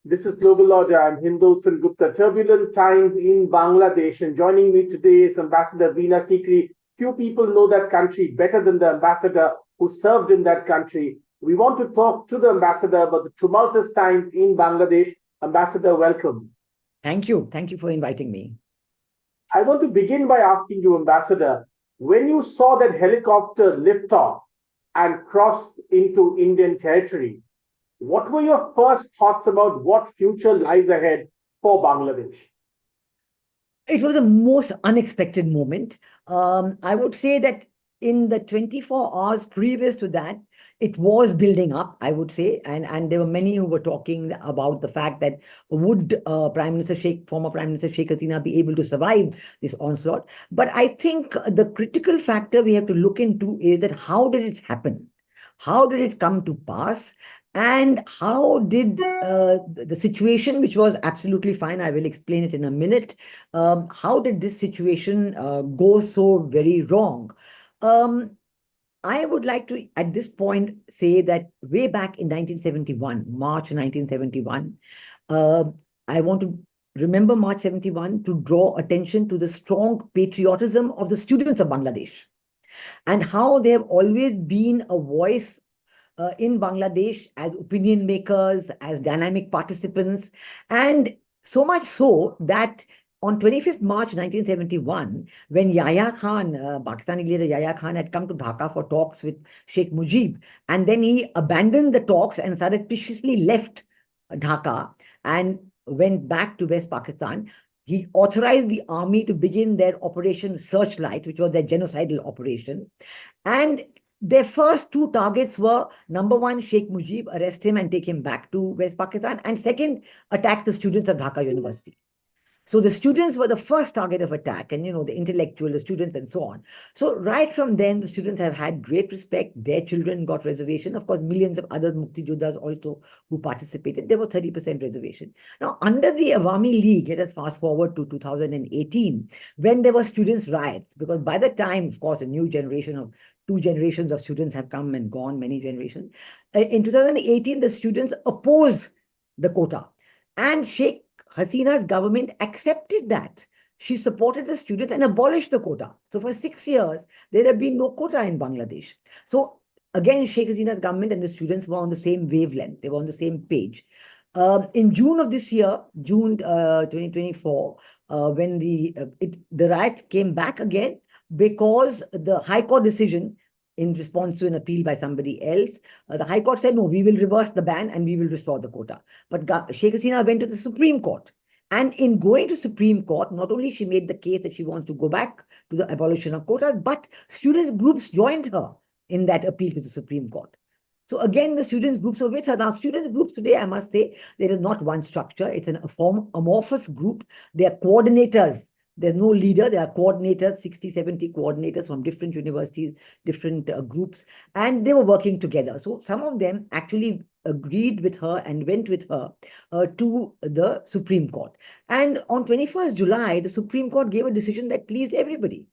This is Global Order. I'm Hindol Sengupta. Turbulent times in Bangladesh, and joining me today is Ambassador Veena Sikri. Few people know that country better than the ambassador who served in that country. We want to talk to the ambassador about the tumultuous times in Bangladesh. Ambassador, welcome. Thank you. Thank you for inviting me. I want to begin by asking you, Ambassador, when you saw that helicopter lift off and cross into Indian territory, what were your first thoughts about what future lies ahead for Bangladesh? It was a most unexpected moment. I would say that in the 24 hours previous to that, it was building up, I would say. And there were many who were talking about the fact that would former Prime Minister Sheikh Hasina be able to survive this onslaught? But I think the critical factor we have to look into is that how did it happen? How did it come to pass? And how did the situation, which was absolutely fine, I will explain it in a minute, how did this situation go so very wrong? Um, I would like to, at this point, say that way back in 1971, March 1971, uh, I want to remember March 71 to draw attention to the strong patriotism of the students of Bangladesh and how they have always been a voice in Bangladesh as opinion makers, as dynamic participants, and so much so that on 25th March 1971, when Yahya Khan, Pakistani leader Yahya Khan, had come to Dhaka for talks with Sheikh Mujib, and then he abandoned the talks and surreptitiously left Dhaka and went back to West Pakistan. He authorized the army to begin their Operation Searchlight, which was their genocidal operation. And their first two targets were number one, Sheikh Mujib, arrest him and take him back to West Pakistan, and second, attack the students of Dhaka University. So the students were the first target of attack, and the intellectual, the students, and so on. So right from then, the students have had great respect. Their children got reservation. Of course, millions of other Mukti Joddhas also who participated. There was 30% reservation. Now, under the Awami League, let us fast forward to 2018, when there were students' riots, because by the time, of course, a new generation of two generations of students have come and gone, many generations. In 2018, the students opposed the quota. And Sheikh Hasina's government accepted that. She supported the students and abolished the quota. So for 6 years, there had been no quota in Bangladesh. So again, Sheikh Hasina's government and the students were on the same wavelength. They were on the same page. In June of this year, June 2024, when the riot came back again, because the High Court decision in response to an appeal by somebody else, the High Court said, no, we will reverse the ban and we will restore the quota. But Sheikh Hasina went to the Supreme Court. And in going to Supreme Court, not only she made the case that she wants to go back to the abolition of quotas, but students groups joined her in that appeal to the Supreme Court. So again, the students groups are with her. Now, students groups today, I must say, there is not one structure. It's an amorphous group. They are coordinators. There's no leader. There are coordinators, 60, 70 coordinators from different universities, different groups, and they were working together. So some of them actually agreed with her and went with her to the Supreme Court. And on 21st July, the Supreme Court gave a decision that pleased everybody.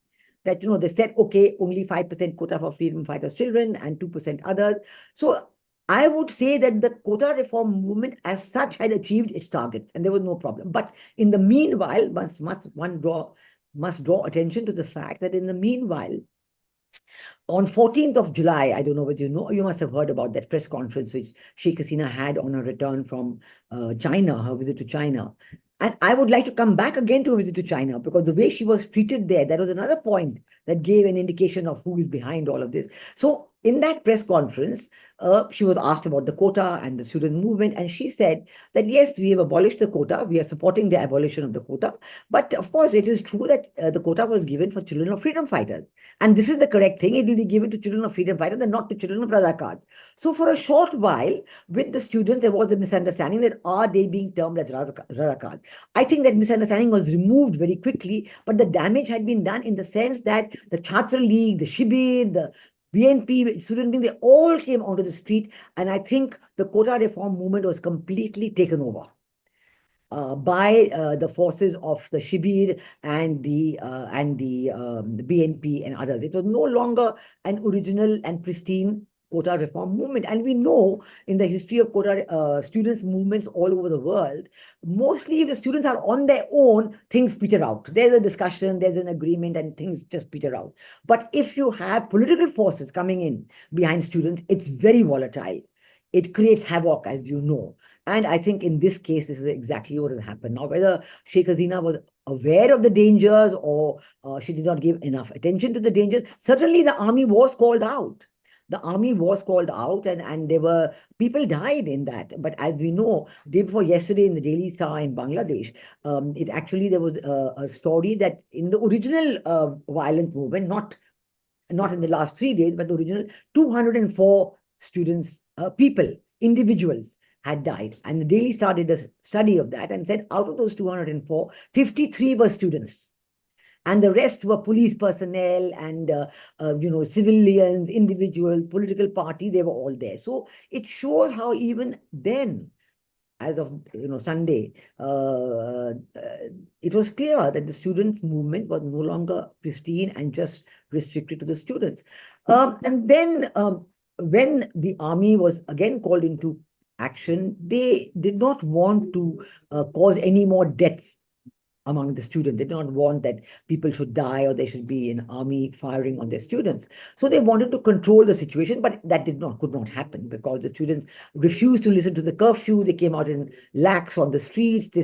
That, they said, okay, only 5% quota for freedom fighters' children and 2% others. So I would say that the quota reform movement as such had achieved its targets and there was no problem. But in the meanwhile, must draw attention to the fact that in the meanwhile, on 14th of July, I don't know whether you know, you must have heard about that press conference which Sheikh Hasina had on her return from China, her visit to China. And I would like to come back again to a visit to China, because the way she was treated there, that was another point that gave an indication of who is behind all of this. So in that press conference, she was asked about the quota and the student movement, and she said that yes, we have abolished the quota, we are supporting the abolition of the quota, but of course it is true that the quota was given for children of freedom fighters, and this is the correct thing. It will be given to children of freedom fighters and not to children of Razakars. So for a short while, with the students, there was a misunderstanding that are they being termed as Razakars. I think that misunderstanding was removed very quickly, but the damage had been done in the sense that the Chhatra League, the Shibir, the BNP, student being, they all came onto the street. And I think the quota reform movement was completely taken over by the forces of the Shibir and the BNP and others. It was no longer an original and pristine quota reform movement. And we know in the history of quota students movements all over the world, mostly if the students are on their own, things peter out. There's a discussion, there's an agreement, and things just peter out. But if you have political forces coming in behind students, it's very volatile. It creates havoc, as you know. And I think in this case, this is exactly what has happened. Now, whether Sheikh Hasina was aware of the dangers or she did not give enough attention to the dangers, certainly the army was called out. The army was called out, and there were people died in that. But as we know, day before yesterday in the Daily Star in Bangladesh, it actually there was a story that in the original violent movement, not in the last 3 days, but the original 204 students, people, individuals had died. And the Daily Star did a study of that and said out of those 204, 53 were students. And the rest were police personnel and civilians, individuals, political party. They were all there. So it shows how even then, as of Sunday, it was clear that the students' movement was no longer pristine and just restricted to the students. And then when the army was again called into action, they did not want to cause any more deaths among the students. They did not want that people should die or there should be an army firing on their students. So they wanted to control the situation, but that could not happen because the students refused to listen to the curfew. They came out in lakhs on the streets. There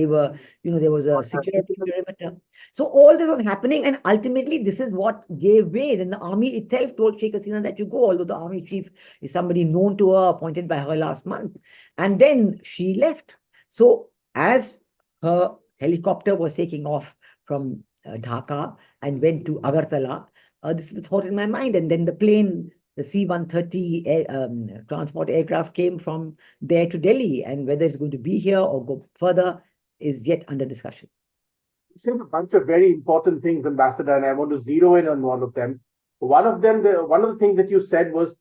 was a security perimeter. So all this was happening, and ultimately this is what gave way. Then the army itself told Sheikh Hasina that you go, although the army chief is somebody known to her, appointed by her last month. And then she left. So as her helicopter was taking off from Dhaka and went to Agartala, this is the thought in my mind. And then the plane, the C-130 transport aircraft came from there to Delhi. And whether it's going to be here or go further is yet under discussion. You said a bunch of very important things, Ambassador, and I want to zero in on one of them. One of the things that you said was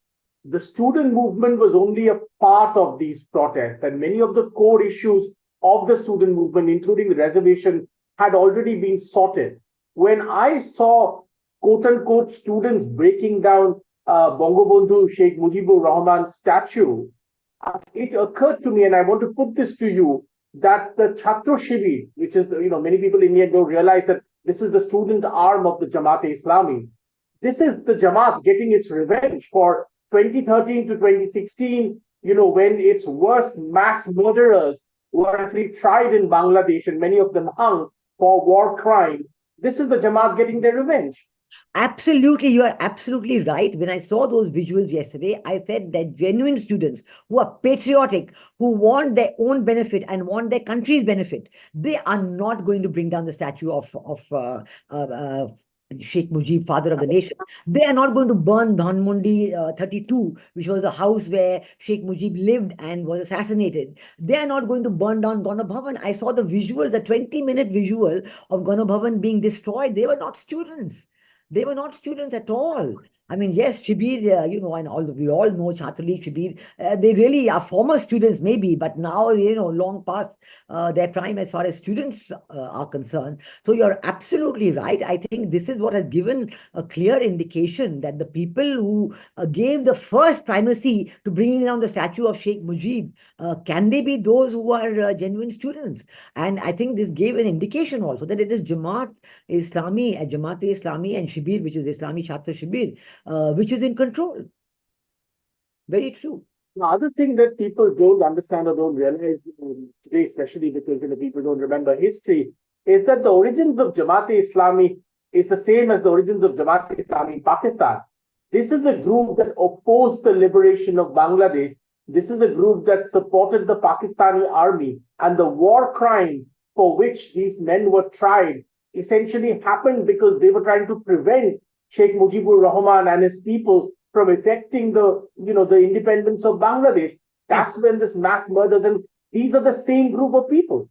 the student movement was only a part of these protests, and many of the core issues of the student movement, including the reservation, had already been sorted. When I saw quote-unquote students breaking down Bangabandhu Sheikh Mujibur Rahman's statue, it occurred to me, and I want to put this to you, that the Chhatra Shibir, which is, many people in India don't realize that this is the student arm of the Jamaat-e-Islami. This is the Jamaat getting its revenge for 2013 to 2016, when its worst mass murderers were actually tried in Bangladesh and many of them hung for war crimes. This is the Jamaat getting their revenge. Absolutely, you are absolutely right. When I saw those visuals yesterday, I said that genuine students who are patriotic, who want their own benefit and want their country's benefit, they are not going to bring down the statue of Sheikh Mujib, father of the nation. They are not going to burn Dhanmondi 32, which was a house where Sheikh Mujib lived and was assassinated. They are not going to burn down Gana Bhavan. I saw the visuals, the 20-minute visual of Gana Bhavan being destroyed. They were not students. They were not students at all. I mean, yes, Shibir, and we all know Chhatri, Shibir, they really are former students maybe, but now, long past their prime as far as students are concerned. So you're absolutely right. I think this is what has given a clear indication that the people who gave the first primacy to bringing down the statue of Sheikh Mujib, can they be those who are genuine students? And I think this gave an indication also that it is Jamaat-e-Islami and Shibir, which is Islami Chhatra Shibir, which is in control. Very true. The other thing that people don't understand or don't realize today, especially because people don't remember history, is that the origins of Jamaat-e-Islami is the same as the origins of Jamaat-e-Islami in Pakistan. This is the group that opposed the liberation of Bangladesh. This is the group that supported the Pakistani army, and the war crimes for which these men were tried essentially happened because they were trying to prevent Sheikh Mujibur Rahman and his people from effecting the independence of Bangladesh. That's when this mass murders, and these are the same group of people.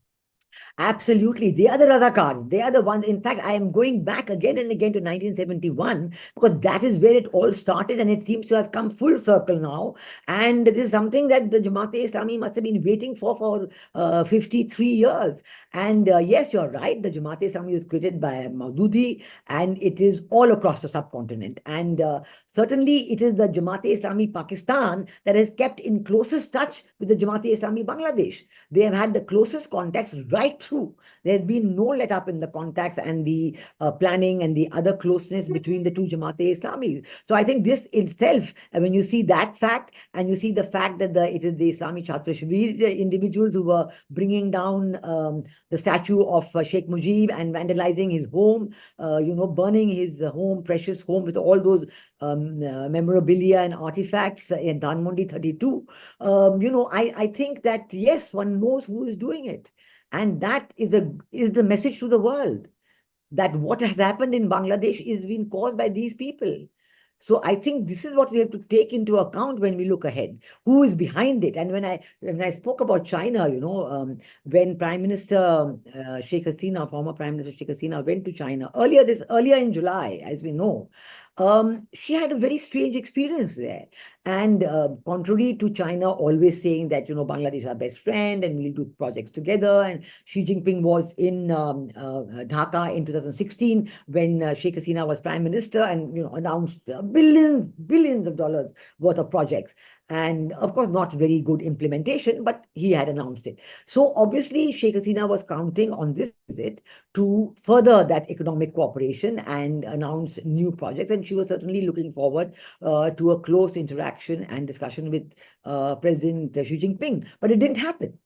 Absolutely. They are the Razakars. They are the ones. In fact, I am going back again and again to 1971 because that is where it all started and it seems to have come full circle now. And this is something that the Jamaat-e-Islami must have been waiting for 53 years. And yes, you're right. The Jamaat-e-Islami was created by Maududi and it is all across the subcontinent. And certainly it is the Jamaat-e-Islami Pakistan that has kept in closest touch with the Jamaat-e-Islami Bangladesh. They have had the closest contacts right through. There's been no let up in the contacts and the planning and the other closeness between the two Jamaat-e-Islami. So I think this itself, when you see that fact and you see the fact that it is the Islami Chhatra Shibir individuals who were bringing down the statue of Sheikh Mujib and vandalizing his home, burning his home, precious home with all those memorabilia and artifacts in Dhanmondi 32. I think that yes, one knows who is doing it, and that is the message to the world that what has happened in Bangladesh is being caused by these people. So I think this is what we have to take into account when we look ahead. Who is behind it? And when I spoke about China, when Prime Minister Sheikh Hasina, former Prime Minister Sheikh Hasina, went to China earlier in July, as we know, she had a very strange experience there. And contrary to China always saying that Bangladesh is our best friend and we'll do projects together, and Xi Jinping was in Dhaka in 2016 when Sheikh Hasina was prime minister and announced billions of dollars worth of projects. And of course, not very good implementation, but he had announced it. So obviously, Sheikh Hasina was counting on this visit to further that economic cooperation and announce new projects. And she was certainly looking forward to a close interaction and discussion with President Xi Jinping. But it didn't happen.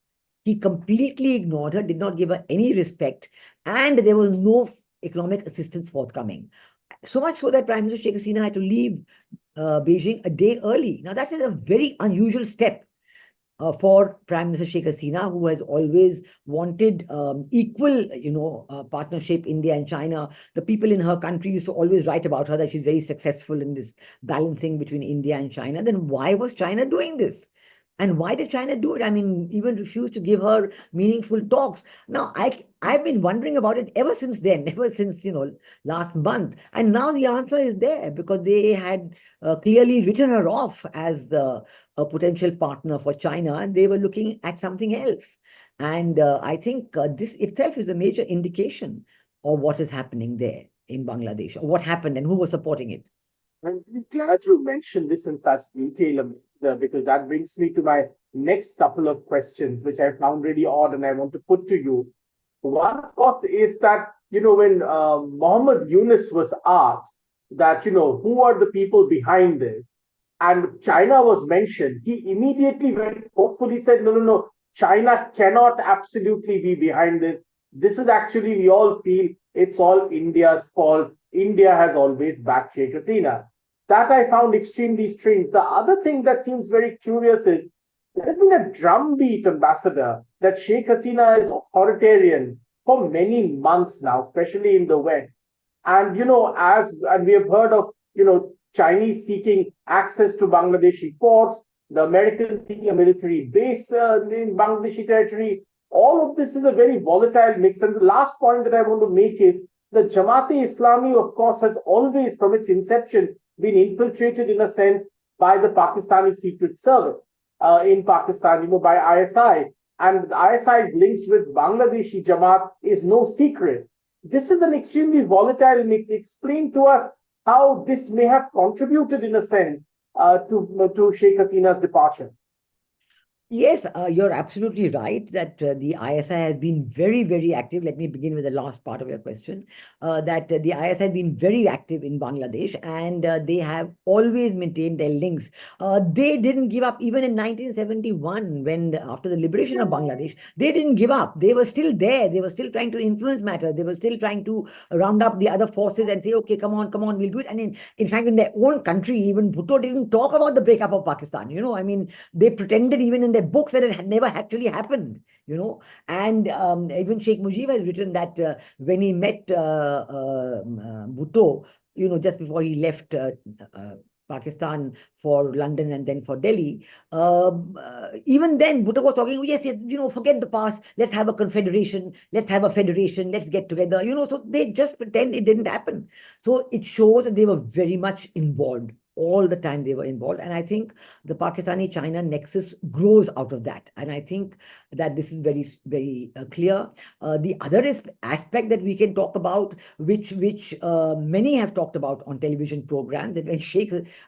He completely ignored her, did not give her any respect, and there was no economic assistance forthcoming. So much so that Prime Minister Sheikh Hasina had to leave Beijing a day early. Now, that is a very unusual step for Prime Minister Sheikh Hasina, who has always wanted equal, partnership, India and China. The people in her country used to always write about her that she's very successful in this balancing between India and China. Then why was China doing this? And why did China do it? I mean, even refuse to give her meaningful talks. Now, I've been wondering about it ever since then, ever since, last month. And now the answer is there because they had clearly written her off as a potential partner for China, and they were looking at something else. And I think this itself is a major indication of what is happening there in Bangladesh, or what happened and who was supporting it. I'm really glad you mentioned this in such detail, because that brings me to my next couple of questions, which I found really odd and I want to put to you. One, of course, is that, when Muhammad Yunus was asked that, who are the people behind this? And China was mentioned, he immediately very hopefully said, no, no, no, China cannot absolutely be behind this. This is actually, we all feel it's all India's fault. India has always backed Sheikh Hasina. That I found extremely strange. The other thing that seems very curious is there has been a drumbeat, Ambassador, that Sheikh Hasina is authoritarian for many months now, especially in the West. And and we have heard of Chinese seeking access to Bangladeshi ports, the Americans seeking a military base in Bangladeshi territory. All of this is a very volatile mix. And the last point that I want to make is the Jamaat-e-Islami, of course, has always, from its inception, been infiltrated in a sense by the Pakistani Secret Service in Pakistan, by ISI. And ISI's links with Bangladeshi Jamaat is no secret. This is an extremely volatile mix. Explain to us how this may have contributed, in a sense, to Sheikh Hasina's departure. Yes, you're absolutely right that the ISI has been very, very active. Let me begin with the last part of your question. That the ISI has been very active in Bangladesh and they have always maintained their links. They didn't give up even in 1971 after the liberation of Bangladesh. They didn't give up. They were still there. They were still trying to influence matters. They were still trying to round up the other forces and say, okay, come on, we'll do it. And in fact, in their own country, even Bhutto didn't talk about the breakup of Pakistan. They pretended even in their books that it had never actually happened, and even Sheikh Mujib has written that when he met Bhutto, just before he left Pakistan for London and then for Delhi. Even then, Bhutto was talking, yes, yes, forget the past. Let's have a confederation. Let's have a federation. Let's get together. So they just pretend it didn't happen. So it shows that they were very much involved. All the time they were involved. And I think the Pakistani-China nexus grows out of that. And I think that this is very, very clear. The other aspect that we can talk about, which many have talked about on television programs, that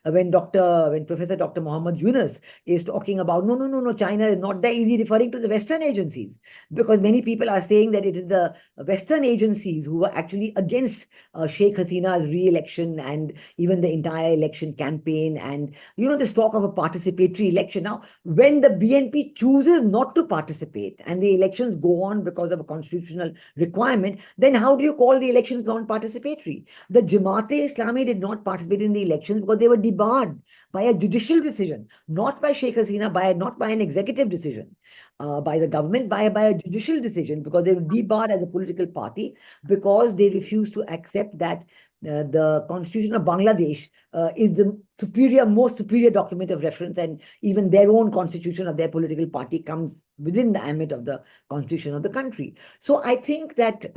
when Professor Dr. Muhammad Yunus is talking about no, China is not that easy, referring to the Western agencies, because many people are saying that it is the Western agencies who were actually against Sheikh Hasina's re-election and even the entire election campaign, and this talk of a participatory election. Now, when the BNP chooses not to participate and the elections go on because of a constitutional requirement, then how do you call the elections non-participatory? The Jamaat-e-Islami did not participate in the elections because they were debarred by a judicial decision, not by Sheikh Hasina, not by an executive decision, by the government, by a judicial decision, because they were debarred as a political party because they refused to accept that the Constitution of Bangladesh is the most superior document of reference, and even their own constitution of their political party comes within the ambit of the constitution of the country. So I think that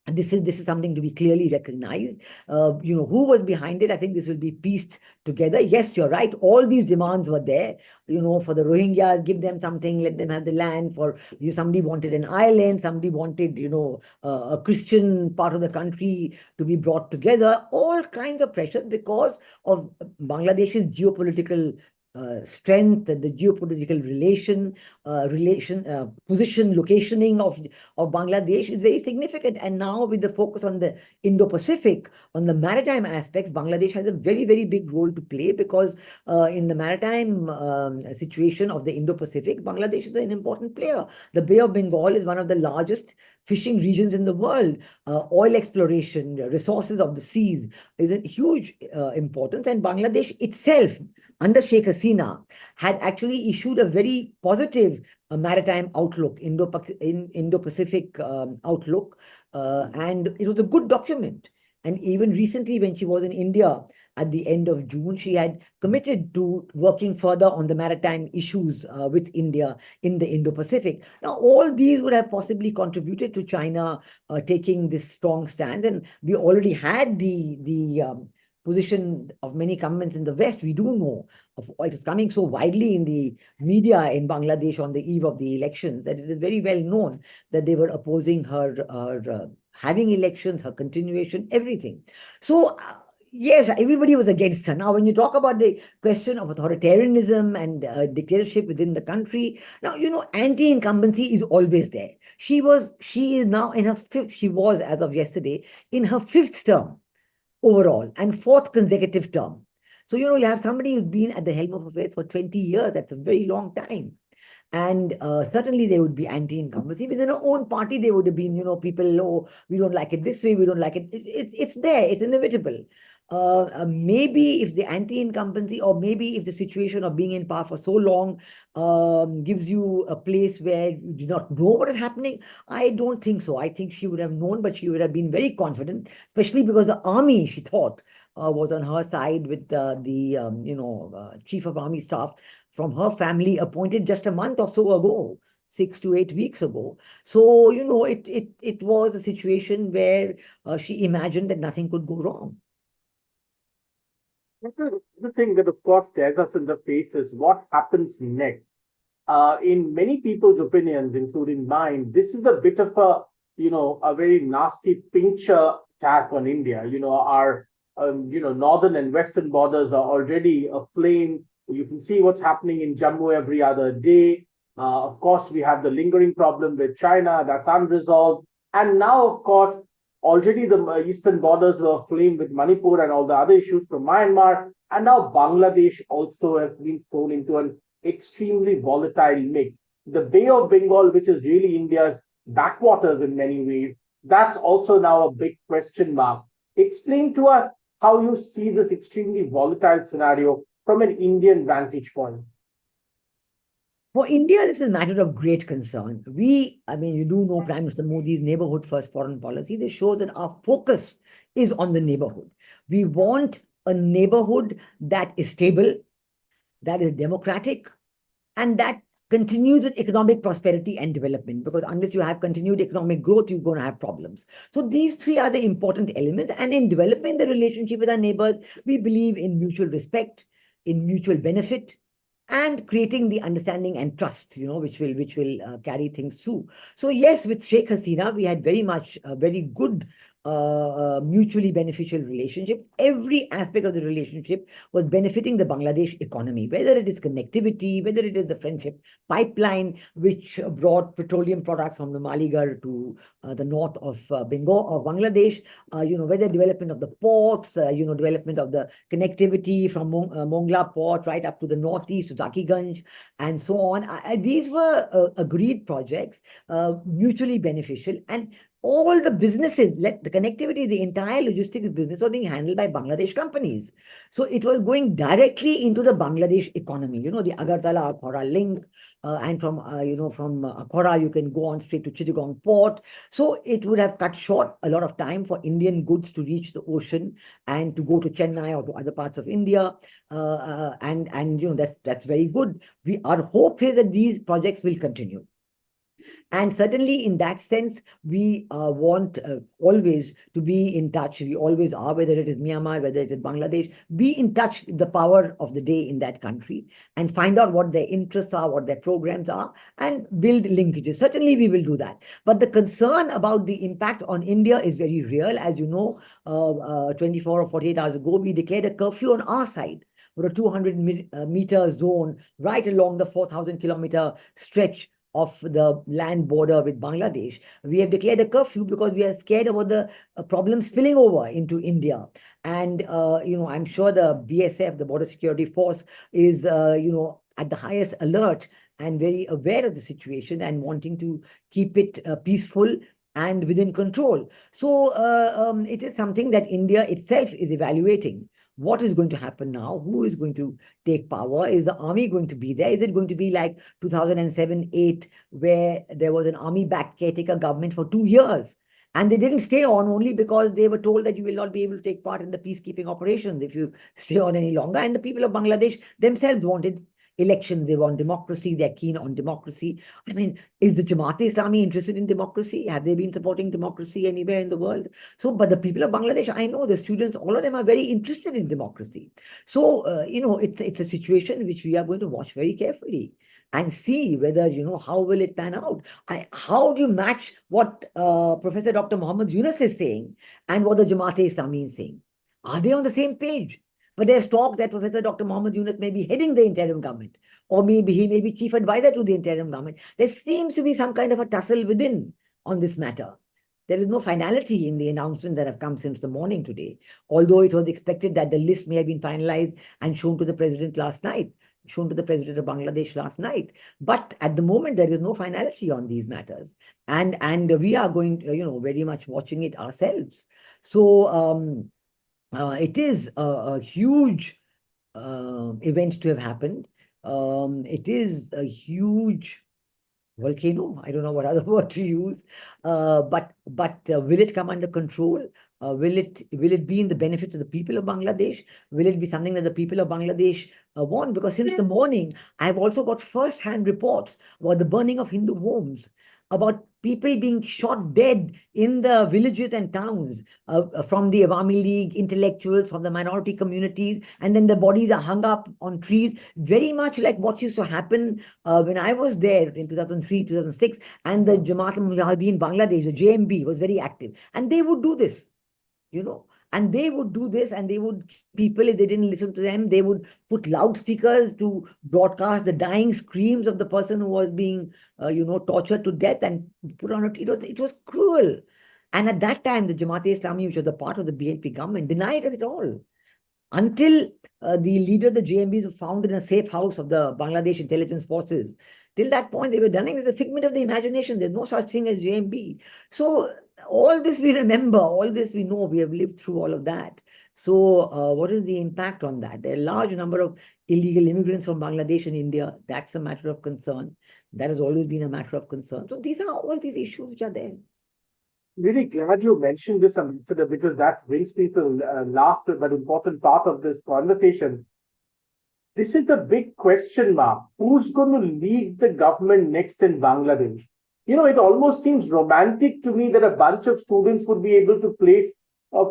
this is something to be clearly recognized. Who was behind it? I think this will be pieced together. Yes, you're right. All these demands were there. For the Rohingyas, give them something, let them have the land. For somebody wanted an island, somebody wanted, a Christian part of the country to be brought together. All kinds of pressure because of Bangladesh's geopolitical strength, the geopolitical position, locationing of Bangladesh is very significant. And now with the focus on the Indo-Pacific, on the maritime aspects, Bangladesh has a very, very big role to play, because in the maritime situation of the Indo-Pacific, Bangladesh is an important player. The Bay of Bengal is one of the largest fishing regions in the world. Oil exploration, resources of the seas is a huge importance. And Bangladesh itself, under Sheikh Hasina, had actually issued a very positive maritime outlook, Indo-Pacific outlook, and it was a good document. And even recently, when she was in India at the end of June, she had committed to working further on the maritime issues with India in the Indo-Pacific. Now, all these would have possibly contributed to China taking this strong stand. And we already had the position of many governments in the West. We do know of it is coming so widely in the media in Bangladesh on the eve of the elections that it is very well known that they were opposing her having elections, her continuation, everything. So yes, everybody was against her. Now, when you talk about the question of authoritarianism and dictatorship within the country, now, anti-incumbency is always there. She is now in her fifth, she was, as of yesterday, in her fifth term overall and fourth consecutive term. So, you have somebody who's been at the helm of affairs for 20 years. That's a very long time. And certainly there would be anti-incumbency. Within our own party, there would have been, people, we don't like it this way, we don't like it. It's there, it's inevitable. Maybe if the anti-incumbency, or maybe if the situation of being in power for so long gives you a place where you do not know what is happening, I don't think so. I think she would have known, but she would have been very confident, especially because the army, she thought, was on her side, with the chief of army staff from her family appointed just a month or so ago, 6 to 8 weeks ago. So, it was a situation where she imagined that nothing could go wrong. The thing that, of course, stares us in the face is what happens next. In many people's opinions, including mine, this is a bit of a very nasty pincher attack on India. Our northern and western borders are already aflame. You can see what's happening in Jammu every other day. Of course, we have the lingering problem with China that's unresolved. And now, of course, already the eastern borders were aflame with Manipur and all the other issues from Myanmar. And now Bangladesh also has been thrown into an extremely volatile mix. The Bay of Bengal, which is really India's backwaters in many ways, that's also now a big question mark. Explain to us how you see this extremely volatile scenario from an Indian vantage point. For India, this is a matter of great concern. You do know Prime Minister Modi's neighborhood first foreign policy. This shows that our focus is on the neighborhood. We want a neighborhood that is stable, that is democratic, and that continues with economic prosperity and development, because unless you have continued economic growth, you're going to have problems. So these three are the important elements. And in developing the relationship with our neighbors, we believe in mutual respect, in mutual benefit, and creating the understanding and trust, which will carry things through. So yes, with Sheikh Hasina, we had very much a very good mutually beneficial relationship. Every aspect of the relationship was benefiting the Bangladesh economy, whether it is connectivity, whether it is the friendship pipeline, which brought petroleum products from the Maligarh to the north of Bengal or Bangladesh, whether development of the ports, development of the connectivity from Mongla port right up to the northeast to Zakiganj and so on. These were agreed projects, mutually beneficial, and all the businesses, the connectivity, the entire logistics business was being handled by Bangladesh companies. So it was going directly into the Bangladesh economy, the Agartala-Akhora link, and from Akhora, you can go on straight to Chittagong port. So it would have cut short a lot of time for Indian goods to reach the ocean and to go to Chennai or to other parts of India. That's very good. Our hope is that these projects will continue. And certainly in that sense, we want always to be in touch. We always are, whether it is Myanmar, whether it is Bangladesh, be in touch with the power of the day in that country and find out what their interests are, what their programs are, and build linkages. Certainly we will do that. But the concern about the impact on India is very real. As you know, 24 or 48 hours ago, we declared a curfew on our side for a 200-meter zone right along the 4,000-kilometer stretch of the land border with Bangladesh. We have declared a curfew because we are scared about the problem spilling over into India. And, I'm sure the BSF, the Border Security Force, is, at the highest alert and very aware of the situation and wanting to keep it peaceful and within control. So it is something that India itself is evaluating. What is going to happen now? Who is going to take power? Is the army going to be there? Is it going to be like 2007-8, where there was an army-backed caretaker government for 2 years? And they didn't stay on only because they were told that you will not be able to take part in the peacekeeping operations if you stay on any longer. And the people of Bangladesh themselves wanted elections. They want democracy. They're keen on democracy. I mean, is the Jamaat-e-Islami interested in democracy? Have they been supporting democracy anywhere in the world? So, but the people of Bangladesh, I know the students, all of them are very interested in democracy. So, it's a situation which we are going to watch very carefully and see whether, how will it pan out? How do you match what Professor Dr. Muhammad Yunus is saying and what the Jamaat-e-Islami is saying? Are they on the same page? But there's talk that Professor Dr. Muhammad Yunus may be heading the interim government, or maybe he may be chief advisor to the interim government. There seems to be some kind of a tussle within on this matter. There is no finality in the announcements that have come since the morning today, although it was expected that the list may have been finalized and shown to the president last night, shown to the president of Bangladesh last night. But at the moment, there is no finality on these matters. And we are going, very much watching it ourselves. So, it is a huge event to have happened. It is a huge volcano. I don't know what other word to use. But will it come under control? Will it be in the benefit of the people of Bangladesh? Will it be something that the people of Bangladesh want? Because since the morning, I've also got first-hand reports about the burning of Hindu homes, about people being shot dead in the villages and towns from the Awami League intellectuals, from the minority communities, and then the bodies are hung up on trees, very much like what used to happen when I was there in 2003, 2006, and the Jamaat-e-Mujahideen Bangladesh, the JMB, was very active. And they would do this, and they would do this, and they would, people, if they didn't listen to them, they would put loudspeakers to broadcast the dying screams of the person who was being, tortured to death, and put on it. It was cruel. And at that time, the Jamaat-e-Islami, which was a part of the BNP government, denied it all. Until the leader of the JMBs was found in a safe house of the Bangladesh intelligence forces. Till that point, they were denying it's a figment of the imagination. There's no such thing as JMB. So all this we remember, all this we know, we have lived through all of that. So what is the impact on that? There are a large number of illegal immigrants from Bangladesh and India. That's a matter of concern. That has always been a matter of concern. So these are all these issues which are there. Really glad you mentioned this, Ambassador, because that brings people laughter, that important part of this conversation. This is the big question mark. Who's going to lead the government next in Bangladesh? You know, it almost seems romantic to me that a bunch of students would be able to place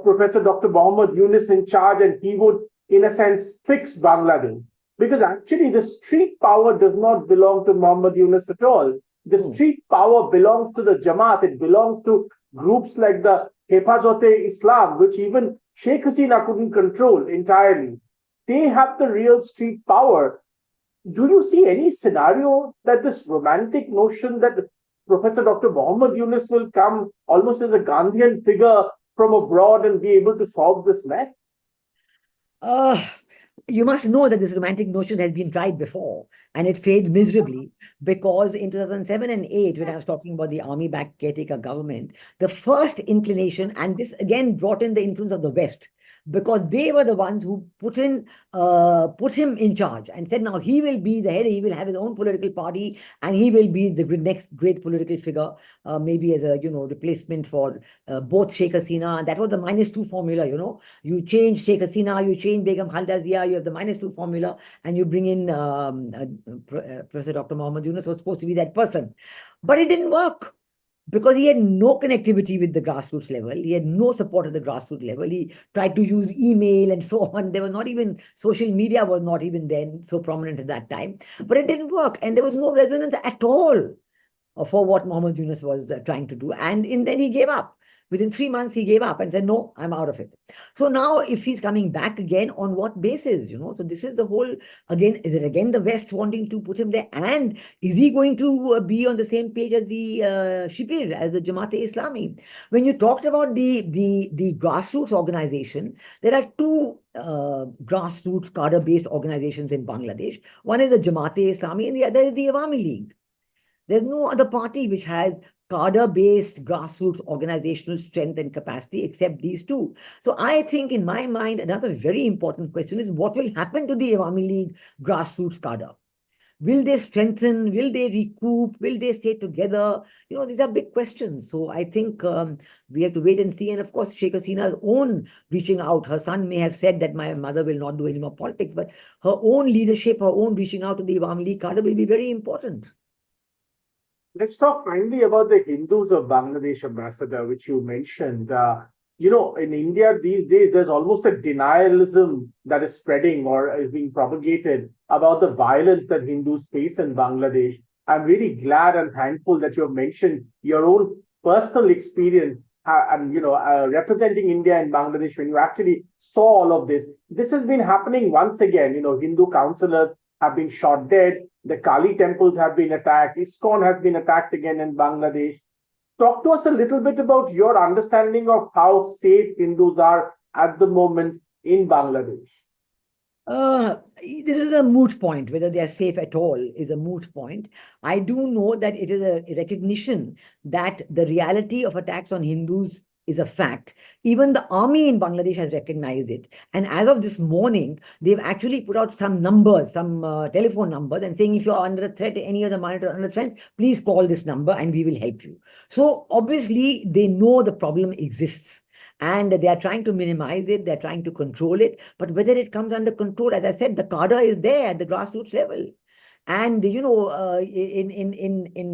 Professor Dr. Muhammad Yunus in charge and he would, in a sense, fix Bangladesh. Because actually, the street power does not belong to Muhammad Yunus at all. The street power belongs to the Jamaat, it belongs to groups like the Hepazot-e-Islam, which even Sheikh Hasina couldn't control entirely. They have the real street power. Do you see any scenario that this romantic notion that Professor Dr. Muhammad Yunus will come almost as a Gandhian figure from abroad and be able to solve this mess? Uh, you must know that this romantic notion has been tried before and it failed miserably because in 2007 and 8, when I was talking about the army-backed caretaker government, the first inclination, and this again brought in the influence of the West, because they were the ones who put him in charge and said, now he will be the head, he will have his own political party, and he will be the next great political figure, maybe as a replacement for both Sheikh Hasina. And that was the -2 formula. You change Sheikh Hasina, you change Begum Khalda Zia, you have the -2 formula, and you bring in Professor Dr. Muhammad Yunus was supposed to be that person, but it didn't work, because he had no connectivity with the grassroots level. He had no support at the grassroots level. He tried to use email and so on. There was not even, social media was not even then so prominent at that time. But it didn't work. And there was no resonance at all for what Muhammad Yunus was trying to do. And then he gave up. Within 3 months, he gave up and said, no, I'm out of it. So now if he's coming back again, on what basis? So this is the whole, again, is it again the West wanting to put him there? And is he going to be on the same page as the Shibir, as the Jamaat-e-Islami? When you talked about the grassroots organization, there are two grassroots cadre-based organizations in Bangladesh. One is the Jamaat-e-Islami and the other is the Awami League. There's no other party which has cadre-based grassroots organizational strength and capacity except these two. So I think, in my mind, another very important question is what will happen to the Awami League grassroots cadre? Will they strengthen? Will they recoup? Will they stay together? These are big questions. So I think we have to wait and see. And of course, Sheikh Hasina's own reaching out. Her son may have said that my mother will not do any more politics, but her own leadership, her own reaching out to the Awami League cadre will be very important. Let's talk finally about the Hindus of Bangladesh, Ambassador, which you mentioned. In India these days, there's almost a denialism that is spreading or is being propagated about the violence that Hindus face in Bangladesh. I'm really glad and thankful that you have mentioned your own personal experience and representing India in Bangladesh when you actually saw all of this. This has been happening once again. Hindu councillors have been shot dead. The Kali temples have been attacked. ISKCON has been attacked again in Bangladesh. Talk to us a little bit about your understanding of how safe Hindus are at the moment in Bangladesh. This is a moot point. Whether they are safe at all is a moot point. I do know that it is a recognition that the reality of attacks on Hindus is a fact. Even the army in Bangladesh has recognized it. And as of this morning, they've actually put out some numbers, some telephone numbers, and saying, if you're under a threat, any other monitor under threat, please call this number and we will help you. So obviously, they know the problem exists. And they are trying to minimize it, they're trying to control it. But whether it comes under control, as I said, the cadre is there at the grassroots level. And in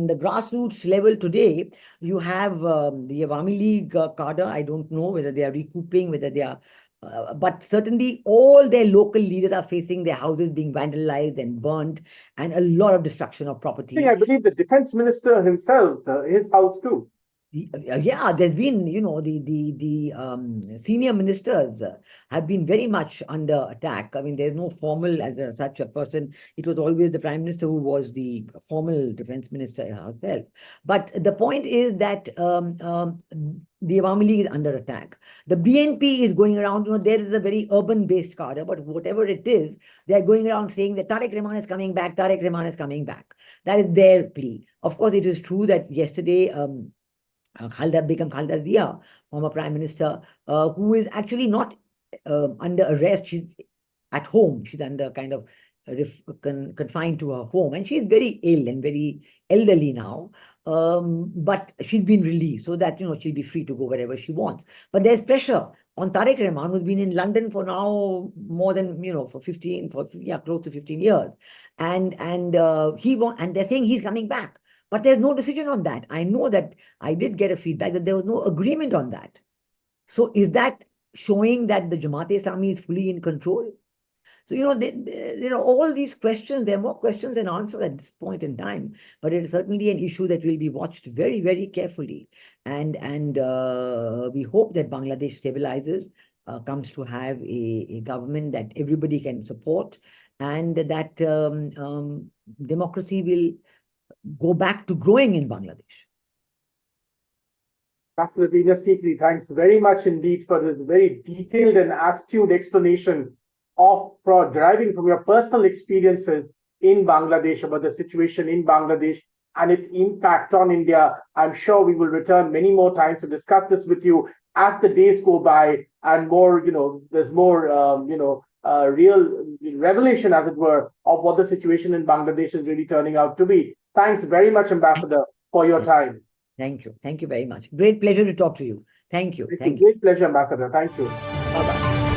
the grassroots level today, you have the Awami League cadre. I don't know whether they are recouping, whether they are, but certainly all their local leaders are facing their houses being vandalized and burnt, and a lot of destruction of property. I believe the defense minister himself, his house too. Yeah, there's been, the senior ministers have been very much under attack. I mean, there's no formal as such a person. It was always the prime minister who was the formal defense minister herself. But the point is that the Awami League is under attack. The BNP is going around, there is a very urban-based cadre, but whatever it is, they're going around saying that Tariq Rahman is coming back, Tariq Rahman is coming back. That is their plea. Of course, it is true that yesterday, Begum Khalda Zia, former Prime Minister, who is actually not under arrest. She's at home. She's under kind of confined to her home, and she's very ill and very elderly now. But she's been released so that she'll be free to go wherever she wants. But there's pressure on Tariq Rahman, who's been in London for now more than for close to 15 years, and they're saying he's coming back. But there's no decision on that. I know that I did get a feedback that there was no agreement on that. So is that showing that the Jamaat-e-Islami is fully in control? So, all these questions, there are more questions than answers at this point in time, but it is certainly an issue that will be watched very, very carefully. And we hope that Bangladesh stabilizes, comes to have a government that everybody can support, and that democracy will go back to growing in Bangladesh. Dr. Veena Sikri, thanks very much indeed for this very detailed and astute explanation deriving from your personal experiences in Bangladesh about the situation in Bangladesh and its impact on India. I'm sure we will return many more times to discuss this with you as the days go by and more, there's more, real revelation, as it were, of what the situation in Bangladesh is really turning out to be. Thanks very much, Ambassador, for your time. Thank you. Thank you very much. Great pleasure to talk to you. Thank you. Thank you. Great pleasure, Ambassador. Thank you. Bye-bye.